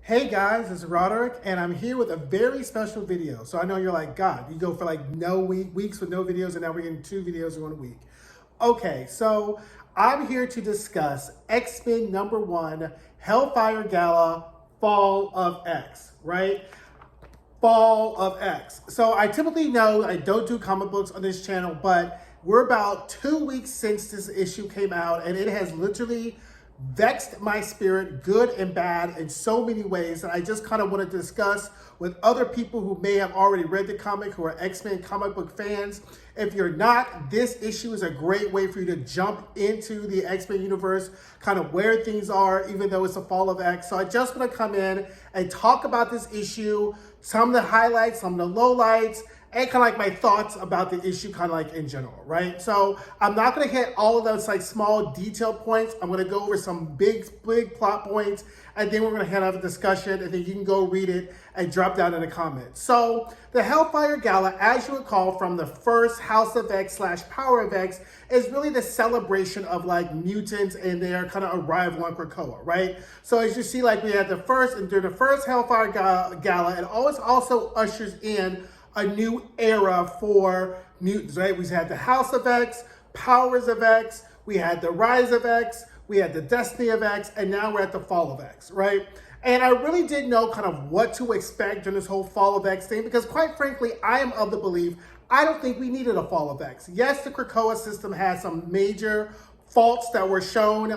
Hey guys, it's Roderick, and I'm here with a very special video. So I know you're like, God, you go for like weeks with no videos, and now we're getting 2 videos in 1 week. Okay, so I'm here to discuss X-Men #1, Hellfire Gala, Fall of X, right? Fall of X. So I typically know I don't do comic books on this channel, but we're about 2 weeks since this issue came out, and it has literally vexed my spirit, good and bad, in so many ways that I just kind of want to discuss with other people who may have already read the comic, who are X-Men comic book fans. If you're not, this issue is a great way for you to jump into the X-Men universe, kind of where things are, even though it's a Fall of X. So I just want to come in and talk about this issue, some of the highlights, some of the lowlights, and kind of like my thoughts about the issue kind of like in general, right? So I'm not going to hit all of those like small detail points. I'm going to go over some big plot points, and then we're going to have a discussion, and then you can go read it and drop down in the comments. So the Hellfire Gala, as you recall from the first House of X / Power of X, is really the celebration of like mutants and their kind of arrival on Krakoa, right? So as you see, like we had the first, and during the first Hellfire Gala, it always also ushers in a new era for mutants, right? We had the House of X, Powers of X, we had the Rise of X, we had the Destiny of X, and now we're at the Fall of X, right? And I really didn't know kind of what to expect during this whole Fall of X thing, because quite frankly, I am of the belief, I don't think we needed a Fall of X. Yes, the Krakoa system has some major faults that were shown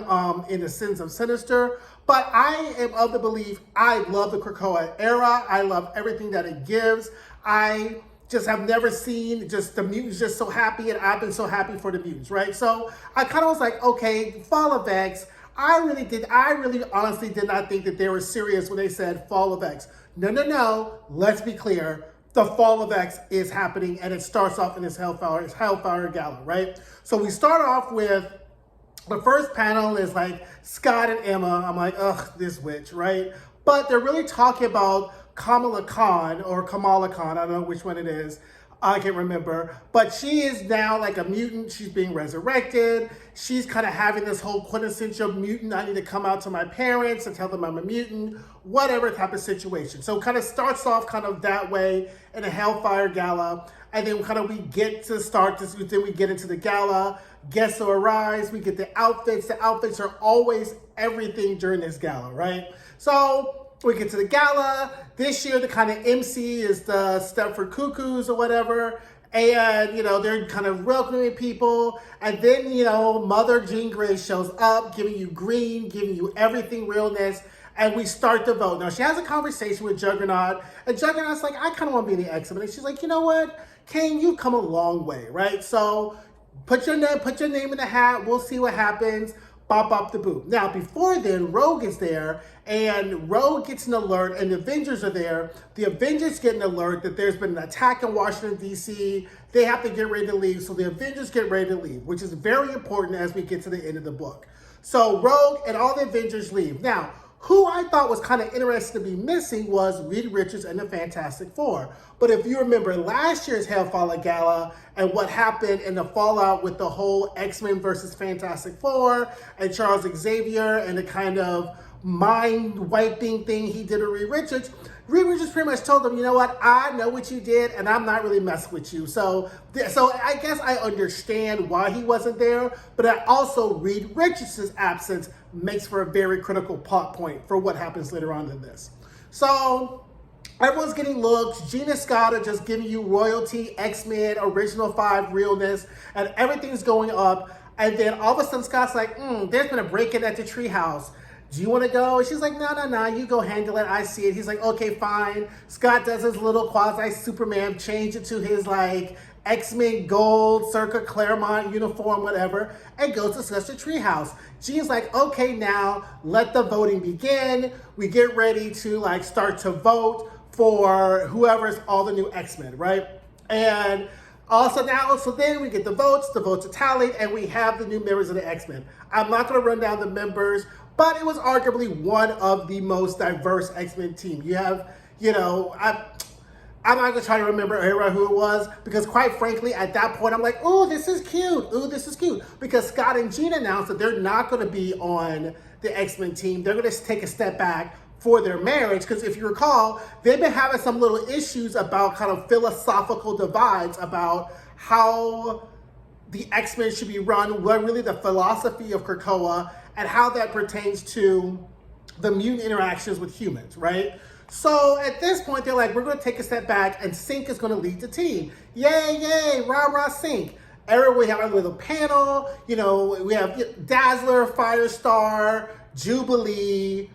in the Sins of Sinister, but I am of the belief, I love the Krakoa era. I love everything that it gives. I just have never seen just the mutants just so happy, and I've been so happy for the mutants, right? So I kind of was like, okay, Fall of X. I really honestly did not think that they were serious when they said Fall of X. No, let's be clear. The Fall of X is happening, and it starts off in this Hellfire Gala, right? So we start off with the first panel is like Scott and Emma. I'm like, ugh, this witch, right? But they're really talking about Kamala Khan, I don't know which one it is. I can't remember. But she is now like a mutant. She's being resurrected. She's kind of having this whole quintessential mutant. I need to come out to my parents and tell them I'm a mutant, whatever type of situation. So it kind of starts off kind of that way in a Hellfire Gala. And then kind of we get to start this, then we get into the gala. Guests arrive. We get the outfits. The outfits are always everything during this gala, right? So we get to the gala. This year, the kind of MC is the Stepford Cuckoos or whatever. And, you know, they're kind of welcoming people. And then, you know, Mother Jean Grey shows up, giving you green, giving you everything realness. And we start to vote. Now, she has a conversation with Juggernaut. And Juggernaut's like, I kind of want to be in the X-Men. And she's like, you know what? Kane, you've come a long way, right? So put your name in the hat. We'll see what happens. Bop the boop. Now, before then, Rogue is there, and Rogue gets an alert, and the Avengers are there. The Avengers get an alert that there's been an attack in Washington, D.C. They have to get ready to leave, so the Avengers get ready to leave, which is very important as we get to the end of the book. So Rogue and all the Avengers leave. Now, who I thought was kind of interesting to be missing was Reed Richards and the Fantastic Four. But if you remember last year's Hellfire Gala and what happened in the fallout with the whole X-Men versus Fantastic Four and Charles Xavier and the kind of mind-wiping thing he did to Reed Richards pretty much told them, you know what, I know what you did, and I'm not really messing with you. So I guess I understand why he wasn't there, but I also Reed Richards' absence makes for a very critical plot point for what happens later on in this. So everyone's getting looks. Gina Scott are just giving you royalty, X-Men, Original 5 realness, and everything's going up. And then all of a sudden Scott's like, there's been a break-in at the treehouse. Do you want to go? And she's like, no, you go handle it. I see it. He's like, okay, fine. Scott does his little quasi-Superman, change it to his like X-Men gold, circa Claremont uniform, whatever, and goes to discuss the treehouse. Jean's like, okay, now let the voting begin. We get ready to like start to vote for whoever's all the new X-Men, right? And also now, so then we get the votes are tallied, and we have the new members of the X-Men. I'm not going to run down the members, but it was arguably one of the most diverse X-Men team. You have, you know, I'm not going to try to remember who it was, because quite frankly, at that point, I'm like, oh, this is cute. Ooh, this is cute. Because Scott and Jean announced that they're not going to be on the X-Men team. They're going to take a step back for their marriage, because if you recall, they've been having some little issues about kind of philosophical divides about how the X-Men should be run, what really the philosophy of Krakoa, and how that pertains to the mutant interactions with humans, right? So at this point, they're like, we're going to take a step back, and Sync is going to lead the team. Yay, yay, rah, rah, Sync. We have a little panel, you know, we have Dazzler, Firestar, Jubilee,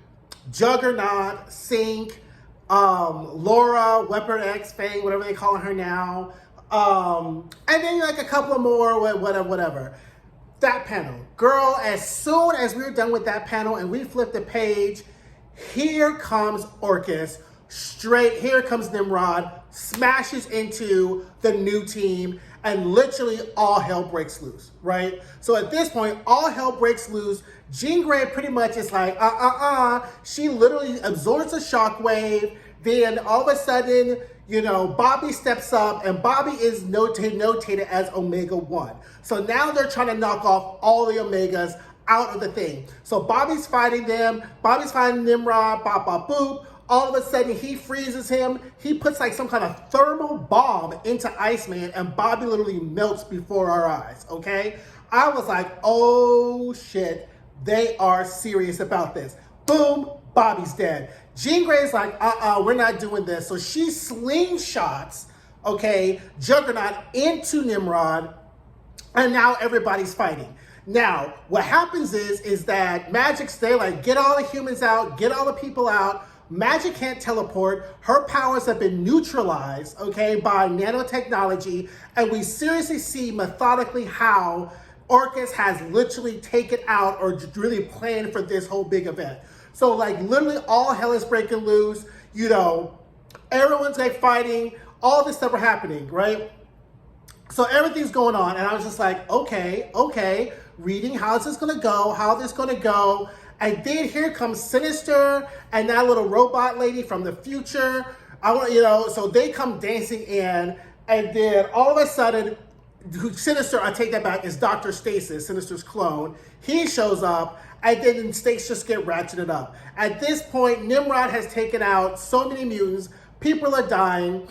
Juggernaut, Sync, Laura, Weapon X, Fang, whatever they call her now, and then like a couple of more, whatever. That panel. Girl, as soon as we were done with that panel and we flipped the page, here comes Orchis, here comes Nimrod, smashes into the new team, and literally all hell breaks loose, right? So at this point, all hell breaks loose. Jean Grey pretty much is like, She literally absorbs a shockwave. Then all of a sudden, you know, Bobby steps up, and Bobby is notated as Omega 1. So now they're trying to knock off all the Omegas out of the thing. So Bobby's fighting them. Bobby's fighting Nimrod, bop, bop, boop. All of a sudden, he freezes him. He puts like some kind of thermal bomb into Iceman, and Bobby literally melts before our eyes, okay? I was like, oh shit, they are serious about this. Boom, Bobby's dead. Jean Grey's like, we're not doing this. So she slingshots, okay, Juggernaut into Nimrod, and now everybody's fighting. Now, what happens is that Magic's there, like, get all the humans out, get all the people out. Magic can't teleport. Her powers have been neutralized, okay, by nanotechnology, and we seriously see methodically how Orchis has literally taken out or really planned for this whole big event. So, like, literally all hell is breaking loose, you know, everyone's, like, fighting, all this stuff are happening, right? So everything's going on, and I was just like, okay, reading how is this gonna go, and then here comes Sinister and that little robot lady from the future. So they come dancing in, and then all of a sudden, Sinister, I take that back, is Dr. Stasis, Sinister's clone. He shows up, and then stakes just get ratcheted up. At this point, Nimrod has taken out so many mutants, people are dying,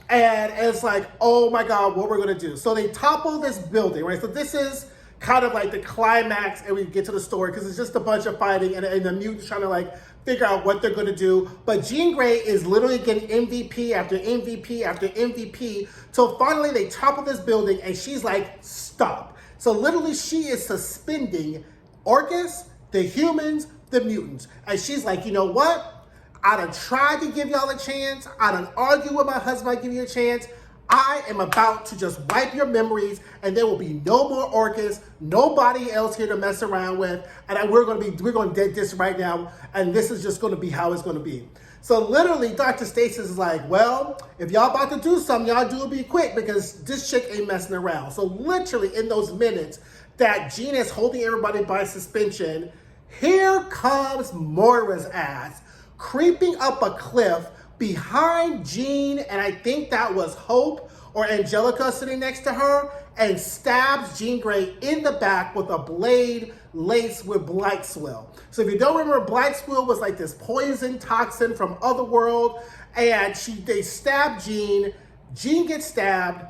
and it's like, oh my God, what we're gonna do? So they topple this building, right? So this is kind of like the climax, and we get to the story because it's just a bunch of fighting and the mutants trying to like figure out what they're going to do. But Jean Grey is literally getting MVP after MVP after MVP till finally they topple this building and she's like, stop. So literally she is suspending Orchis, the humans, the mutants. And she's like, you know what? I done tried to give y'all a chance. I done argued with my husband, I give you a chance. I am about to just wipe your memories, and there will be no more Orchis, nobody else here to mess around with, and we're going to dead this right now, and this is just going to be how it's going to be. So literally, Dr. Stasis is like, well, if y'all about to do something, y'all do it be quick, because this chick ain't messing around. So literally, in those minutes that Jean is holding everybody by suspension, here comes Moira's ass, creeping up a cliff, behind Jean, and I think that was Hope or Angelica sitting next to her, and stabs Jean Grey in the back with a blade laced with Black Swill. So if you don't remember, Black Swill was like this poison toxin from Otherworld, and they stab Jean. Jean gets stabbed.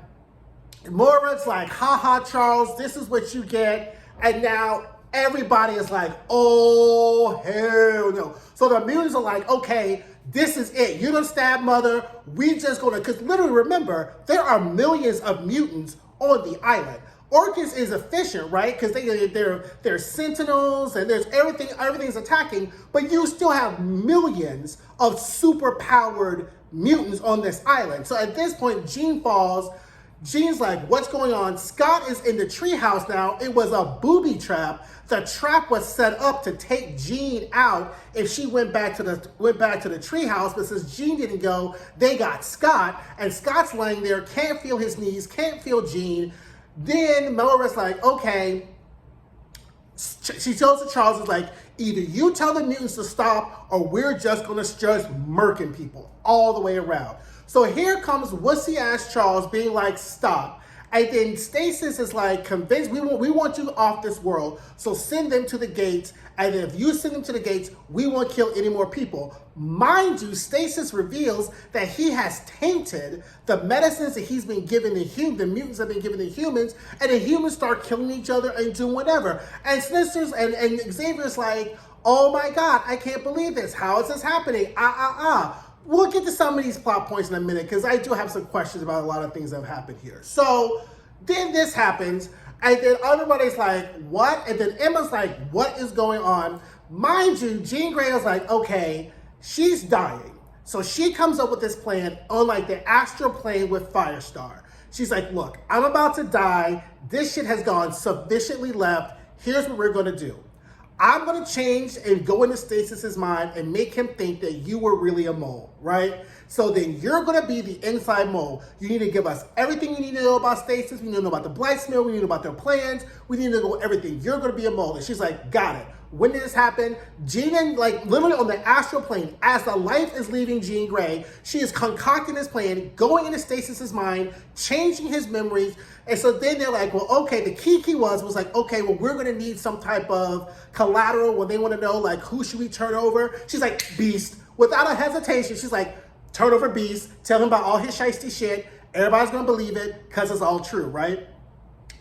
Moira's like, haha, Charles, this is what you get. And now everybody is like, oh, hell no. So the mutants are like, okay, this is it. You done stabbed Mother. We just gonna, because literally remember, there are millions of mutants on the island. Orchis is efficient, right? Because they're sentinels and there's everything's attacking, but you still have millions of super powered mutants on this island. So at this point, Jean falls. Jean's like, what's going on? Scott is in the treehouse now. It was a booby trap. The trap was set up to take Jean out if she went back to the treehouse. But since Jean didn't go, they got Scott, and Scott's laying there, can't feel his knees, can't feel Jean. Then Moira's like, okay. She tells to Charles, is like, either you tell the mutants to stop, or we're just gonna just murking people all the way around. So here comes wussy ass Charles being like, stop. And then Stasis is like convinced, we want you off this world, so send them to the gates. And then if you send them to the gates, we won't kill any more people. Mind you, Stasis reveals that he has tainted the medicines that he's been giving the mutants have been giving the humans, and the humans start killing each other and doing whatever. And Sinister's and Xavier's like, oh my God, I can't believe this. How is this happening? We'll get to some of these plot points in a minute because I do have some questions about a lot of things that have happened here. So then this happens, and then everybody's like, what? And then Emma's like, what is going on? Mind you, Jean Grey is like, okay, she's dying. So she comes up with this plan on like the astral plane with Firestar. She's like, look, I'm about to die. This shit has gone sufficiently left. Here's what we're going to do. I'm going to change and go into Stasis's mind and make him think that you were really a mole, right? So then you're going to be the inside mole. You need to give us everything you need to know about Stasis. We need to know about the Blythesmith. We need to know about their plans. We need to know everything. You're going to be a mole. And she's like, got it. When did this happen? Jean, like literally on the astral plane, as the life is leaving Jean Grey, she is concocting this plan, going into Stasis's mind, changing his memories. And so then they're like, well, okay, the key was like, okay, well, we're going to need some type of collateral when they want to know, like, who should we turn over? She's like, Beast. Without a hesitation, she's like, turn over Beast, tell him about all his shiesty shit. Everybody's going to believe it because it's all true, right?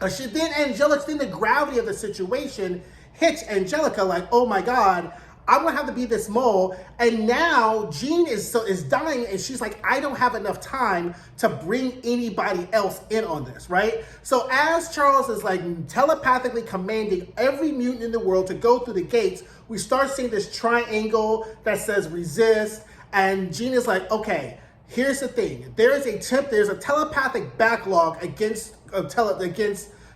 Then Angelica's, then the gravity of the situation hits Angelica like, oh my God, I'm gonna have to be this mole. And now Jean is dying, and she's like, I don't have enough time to bring anybody else in on this, right? So as Charles is like telepathically commanding every mutant in the world to go through the gates, we start seeing this triangle that says resist, and Jean is like, okay, here's the thing. There's a telepathic backlog against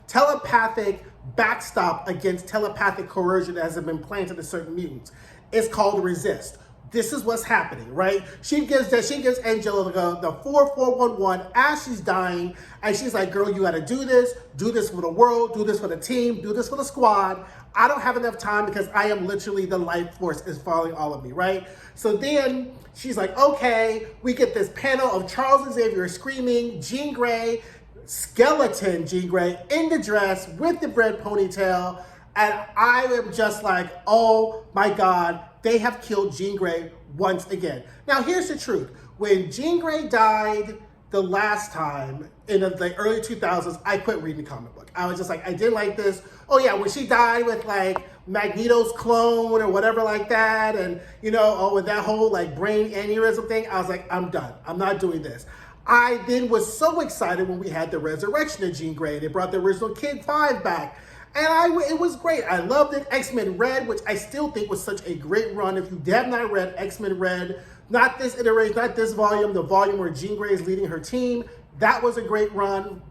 telepathic backstop against telepathic coercion as has been planted to certain mutants. It's called resist. This is what's happening, right? She gives Angelica the 4411 as she's dying, and she's like, girl, you gotta do this for the world, do this for the team, do this for the squad. I don't have enough time because I am literally the life force is following all of me, right? So then she's like, okay, we get this panel of Charles Xavier screaming, Jean Grey, skeleton Jean Grey in the dress with the red ponytail, and I am just like, oh my God, they have killed Jean Grey once again. Now here's the truth. When Jean Grey died the last time in the early 2000s, I quit reading the comic book. I was just like, I didn't like this. Oh yeah, when she died with like Magneto's clone or whatever like that, and with that whole like brain aneurysm thing, I was like, I'm done. I'm not doing this. I then was so excited when we had the resurrection of Jean Grey. They brought the original Kid 5 back. And it was great. I loved it. X-Men Red, which I still think was such a great run. If you have not read X-Men Red, not this iteration, not this volume, the volume where Jean Grey is leading her team, that was a great run.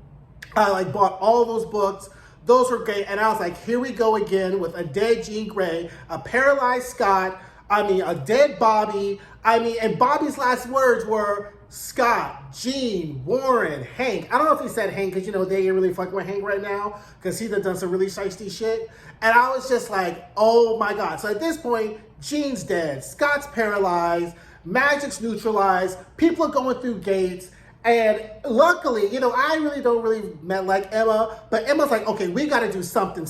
I bought all those books. Those were great. And I was like, here we go again with a dead Jean Grey, a paralyzed Scott, a dead Bobby. And Bobby's last words were, Scott, Jean, Warren, Hank. I don't know if he said Hank because, they ain't really fucking with Hank right now because he's done some really shiesty shit. And I was just like, oh my God. So at this point, Jean's dead. Scott's paralyzed. Magic's neutralized. People are going through gates. And luckily, I really don't like Emma, but Emma's like, okay, we got to do something.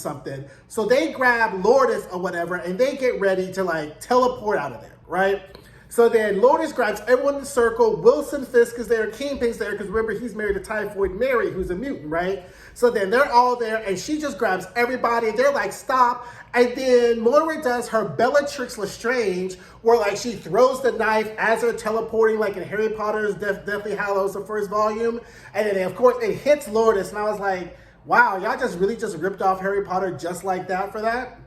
So they grab Lourdes or whatever, and they get ready to like teleport out of there, right? So then Lourdes grabs everyone in the circle. Wilson Fisk is there. Kingpin's there because remember, he's married to Typhoid Mary, who's a mutant, right? So then they're all there, and she just grabs everybody. They're like, stop. And then Moira does her Bellatrix Lestrange, where like she throws the knife as they're teleporting, like in Harry Potter's Deathly Hallows, the first volume. And then, of course, it hits Lourdes. And I was like, wow, y'all just ripped off Harry Potter just like that for that?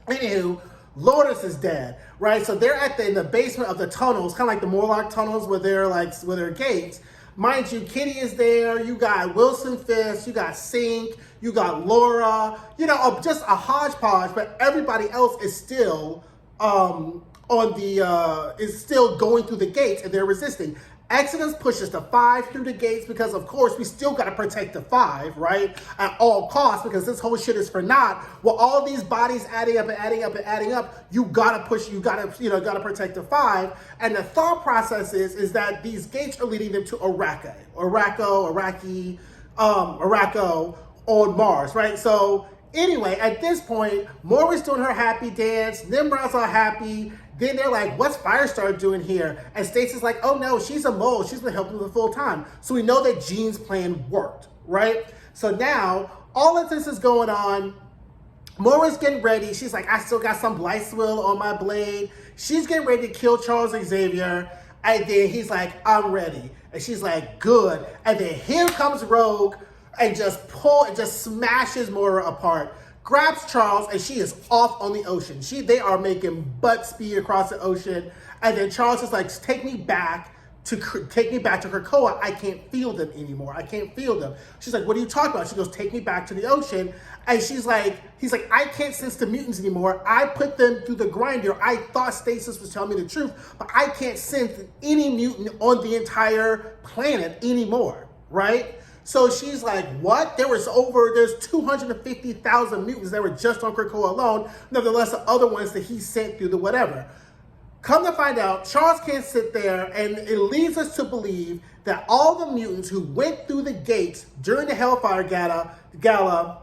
Anywho, Lourdes is dead, right? So they're in the basement of the tunnels, kind of like the Morlock tunnels where they're gates. Mind you, Kitty is there. You got Wilson Fisk. You got Sync. You got Laura. Just a hodgepodge. But everybody else is still is still going through the gates, and they're resisting. Exodus pushes the 5 through the gates because, of course, we still got to protect the 5, right? At all costs, because this whole shit is for naught. Well, all these bodies adding up, you got to protect the 5. And the thought process is that these gates are leading them to Iraqi, Araco on Mars, right? So anyway, at this point, Moira's doing her happy dance, Nimrod's all happy. Then they're like, what's Firestar doing here? And Stacy's like, oh no, she's a mole. She's been helping them the full time. So we know that Jean's plan worked, right? So now, all of this is going on. Moira's getting ready. She's like, I still got some Blytheswill on my blade. She's getting ready to kill Charles Xavier. And then he's like, I'm ready. And she's like, good. And then here comes Rogue and just smashes Moira apart. Grabs Charles, and she is off on the ocean. They are making butt speed across the ocean. And then Charles is like, take me back to Krakoa. I can't feel them anymore. I can't feel them. She's like, what are you talking about? She goes, take me back to the ocean. And he's like, I can't sense the mutants anymore. I put them through the grinder. I thought Stasis was telling me the truth, but I can't sense any mutant on the entire planet anymore, right? So she's like, what? There's 250,000 mutants that were just on Krakoa alone. Nevertheless, the other ones that he sent through the whatever. Come to find out, Charles can't sit there, and it leads us to believe that all the mutants who went through the gates during the Hellfire Gala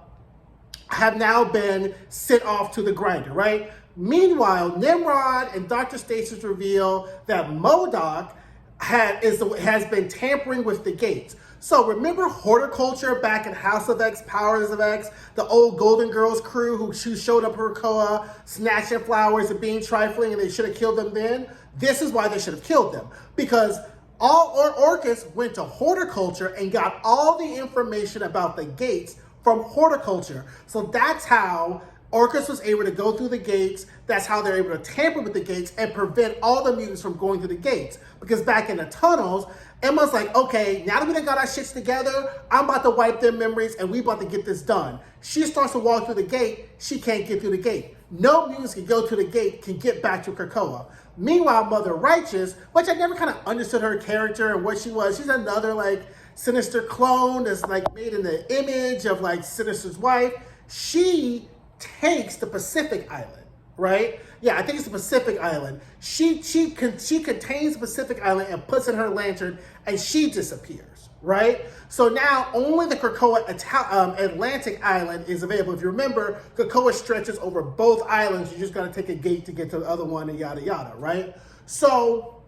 have now been sent off to the grinder, right? Meanwhile, Nimrod and Dr. Stasis reveal that MODOK has been tampering with the gates. So remember Horticulture back in House of X, Powers of X, the old Golden Girls crew who showed up for Krakoa, snatching flowers and being trifling, and they should have killed them then? This is why they should have killed them. Because Orchis went to Horticulture and got all the information about the gates from Horticulture. So that's how Orchis was able to go through the gates. That's how they're able to tamper with the gates and prevent all the mutants from going through the gates. Because back in the tunnels, Emma's like, okay, now that we done got our shits together, I'm about to wipe their memories and we about to get this done. She starts to walk through the gate. She can't get through the gate. No mutants can go through the gate, can get back to Krakoa. Meanwhile, Mother Righteous, which I never kind of understood her character and what she was. She's another like Sinister clone that's like made in the image of like Sinister's wife. She takes the Pacific Island, right? Yeah, I think it's the Pacific Island. She contains the Pacific Island and puts in her lantern, and she disappears, right? So now only the Krakoa Atlantic Island is available. If you remember, Krakoa stretches over both islands. You just got to take a gate to get to the other one, and yada yada, right? So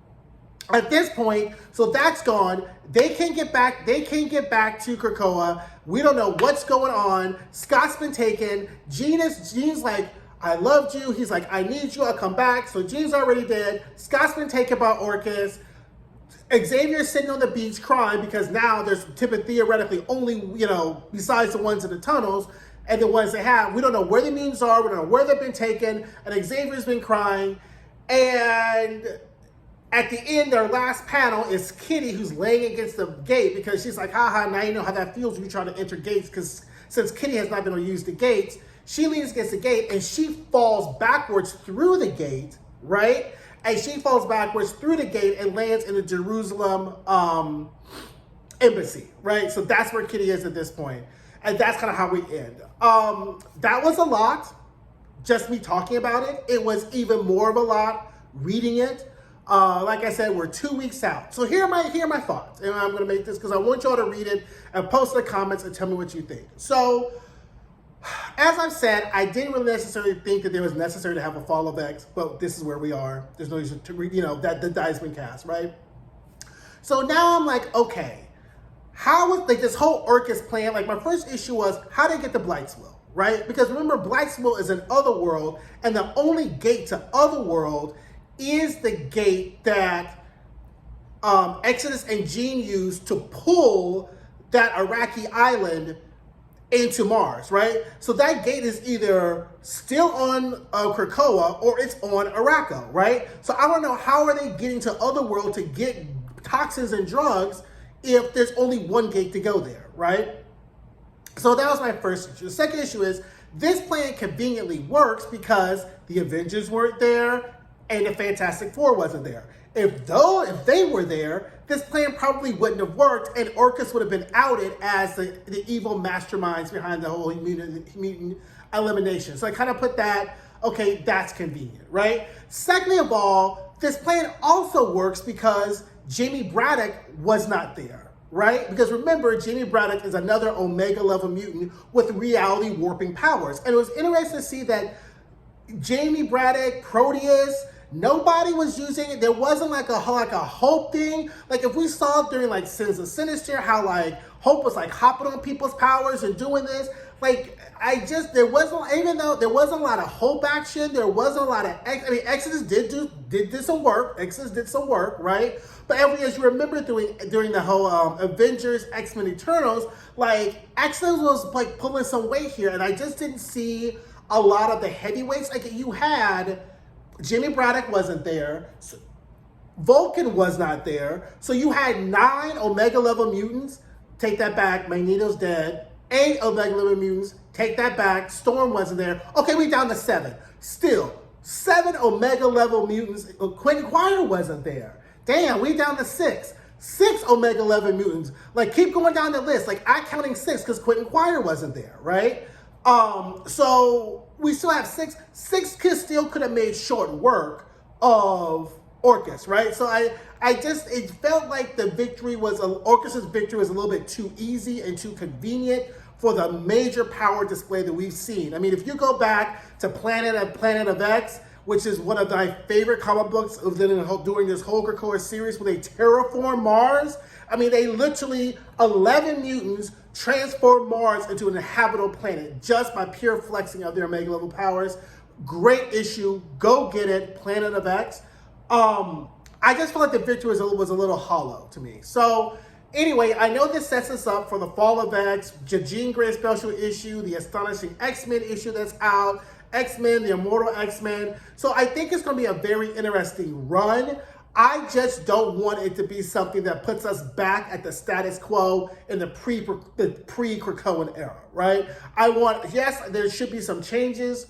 at this point, so that's gone. They can't get back. They can't get back to Krakoa. We don't know what's going on. Scott's been taken. Jean's like, I loved you. He's like, I need you. I'll come back. So Jean's already dead. Scott's been taken by Orchis. Xavier's sitting on the beach crying because now there's theoretically only, besides the ones in the tunnels and the ones they have, we don't know where the mutants are. We don't know where they've been taken. And Xavier's been crying. And at the end, their last panel is Kitty, who's laying against the gate because she's like, haha, now you know how that feels when you try to enter gates, because since Kitty has not been able to use the gates, she leans against the gate and she falls backwards through the gate, right? And she falls backwards through the gate and lands in the Jerusalem embassy, right? So that's where Kitty is at this point. And that's kind of how we end. That was a lot, just me talking about it. It was even more of a lot reading it. Like I said, we're 2 weeks out. So here are my thoughts. And I'm going to make this because I want y'all to read it and post in the comments and tell me what you think. So, as I've said, I didn't really necessarily think that it was necessary to have a fall of X, but this is where we are. There's no reason to read, that the die's been cast, right? So now I'm like, okay, how was like this whole Orchis plan? Like my first issue was how did they get the Blytheswill, right? Because remember, Blytheswill is an Otherworld, and the only gate to Otherworld is the gate that Exodus and Jean used to pull that Iraqi island into Mars, right? So that gate is either still on Krakoa or it's on Araco, right? So I don't know how are they getting to Otherworld to get toxins and drugs if there's only one gate to go there, right? So that was my first issue. The second issue is this plan conveniently works because the Avengers weren't there and the Fantastic Four wasn't there. If they were there, this plan probably wouldn't have worked, and Orchis would have been outed as the evil masterminds behind the whole mutant elimination. So I kind of put that, okay, that's convenient, right? Secondly of all, this plan also works because Jamie Braddock was not there, right? Because remember, Jamie Braddock is another Omega level mutant with reality warping powers. And it was interesting to see that Jamie Braddock, Proteus, nobody was using it. There wasn't like a Hope thing. Like if we saw during like Sins of Sinister, how like Hope was like hopping on people's powers and doing this. Like there wasn't, even though there wasn't a lot of Hope action, there wasn't a lot of, Exodus did some work. Exodus did some work, right? But as you remember during the whole Avengers, X-Men Eternals, like Exodus was like pulling some weight here, and I just didn't see a lot of the heavyweights. Like you had Jimmy Braddock wasn't there, so Vulcan was not there, so you had 9 Omega level mutants. Take that back. Magneto's dead. 8 Omega level mutants. Take that back. Storm wasn't there. Okay, we down to 7. Still 7 Omega level mutants. Quentin Quire wasn't there. Damn, we down to 6. 6 Omega level mutants. Like keep going down the list. Like I counting 6 because Quentin Quire wasn't there, right? So we still have 6. 6 kids still could have made short work of Orchis, right? So it felt like the victory was, Orchis's victory was a little bit too easy and too convenient for the major power display that we've seen. I mean, if you go back to Planet of X, which is one of my favorite comic books during this whole Krakoa series, where they terraform Mars. I mean, they literally, 11 mutants transform Mars into an habitable planet just by pure flexing of their Omega level powers. Great issue. Go get it. Planet of X. I just felt like the victory was a little hollow to me. So anyway, I know this sets us up for the Fall of X, Jean Grey special issue, the Astonishing X-Men issue that's out, X-Men, the Immortal X-Men. So I think it's going to be a very interesting run. I just don't want it to be something that puts us back at the status quo in the pre-Krakoan era, right? Yes, there should be some changes,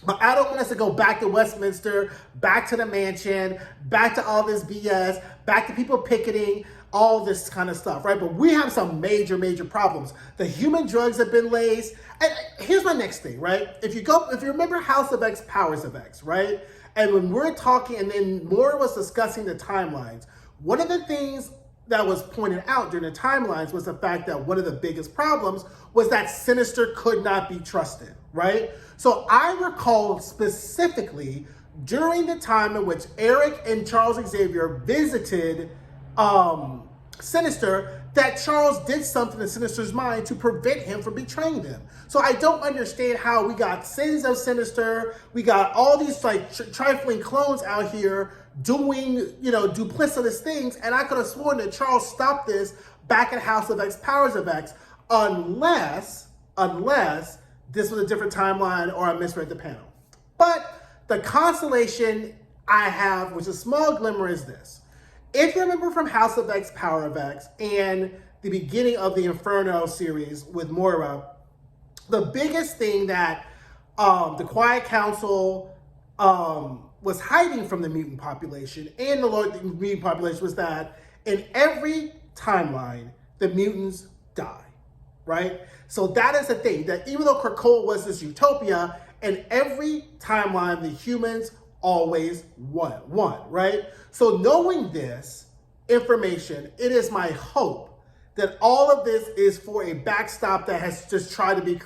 but I don't want us to go back to Westminster, back to the mansion, back to all this BS, back to people picketing, all this kind of stuff, right? But we have some major, major problems. The human drugs have been laced. And here's my next thing, right? If you remember House of X, Powers of X, right? And when we're talking, and then Moira was discussing the timelines, one of the things that was pointed out during the timelines was the fact that one of the biggest problems was that Sinister could not be trusted, right? So I recall specifically during the time in which Eric and Charles Xavier visited Sinister, that Charles did something in Sinister's mind to prevent him from betraying them. So I don't understand how we got Sins of Sinister, we got all these like trifling clones out here doing, duplicitous things, and I could have sworn that Charles stopped this back at House of X, Powers of X, unless this was a different timeline or I misread the panel. But the consolation I have, which is a small glimmer, is this. If you remember from House of X, Power of X, and the beginning of the Inferno series with Moira, the biggest thing that the Quiet Council was hiding from the mutant population and the mutant population was that in every timeline, the mutants die, right? So that is the thing, that even though Krakoa was this utopia, in every timeline, the humans always won, right? So knowing this information, it is my hope that all of this is for a backstop that has just tried to be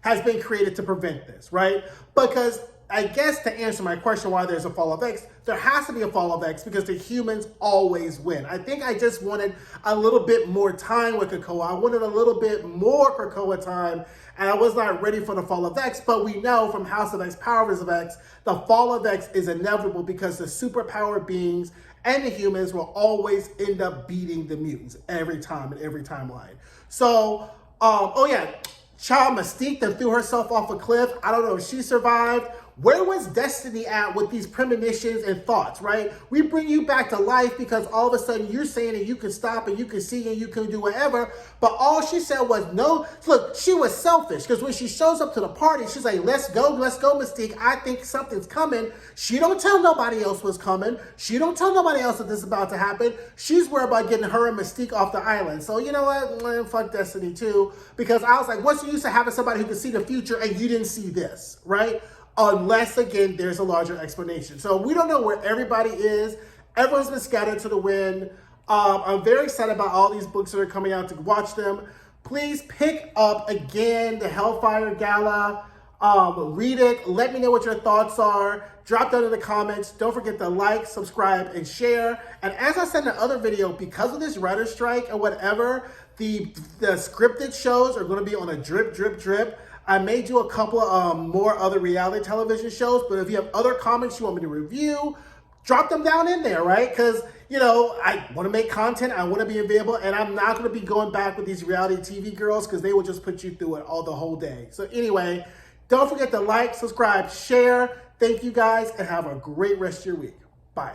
has been created to prevent this, right? Because I guess to answer my question why there's a Fall of X, there has to be a Fall of X because the humans always win. I think I just wanted a little bit more time with Krakoa. I wanted a little bit more Krakoa time, and I was not ready for the Fall of X, but we know from House of X, Powers of X, the Fall of X is inevitable because the superpowered beings and the humans will always end up beating the mutants every time in every timeline. So, Child Mystique that threw herself off a cliff. I don't know if she survived. Where was Destiny at with these premonitions and thoughts, right? We bring you back to life because all of a sudden you're saying that you can stop and you can see and you can do whatever. But all she said was no. Look, she was selfish because when she shows up to the party, she's like, let's go, Mystique. I think something's coming. She don't tell nobody else what's coming. She don't tell nobody else that this is about to happen. She's worried about getting her and Mystique off the island. So you know what? Fuck Destiny too. Because I was like, what's the use of having somebody who can see the future and you didn't see this, right? Unless, again, there's a larger explanation. So we don't know where everybody is. Everyone's been scattered to the wind. I'm very excited about all these books that are coming out to watch them. Please pick up again the Hellfire Gala. Read it. Let me know what your thoughts are. Drop down in the comments. Don't forget to like, subscribe, and share. And as I said in the other video, because of this writer's strike or whatever, the scripted shows are going to be on a drip, drip, drip. I may do a couple of more other reality television shows, but if you have other comics you want me to review, drop them down in there, right? Because, you know, I want to make content, I want to be available, and I'm not going to be going back with these reality TV girls because they will just put you through it all the whole day. So anyway, don't forget to like, subscribe, share. Thank you guys, and have a great rest of your week. Bye.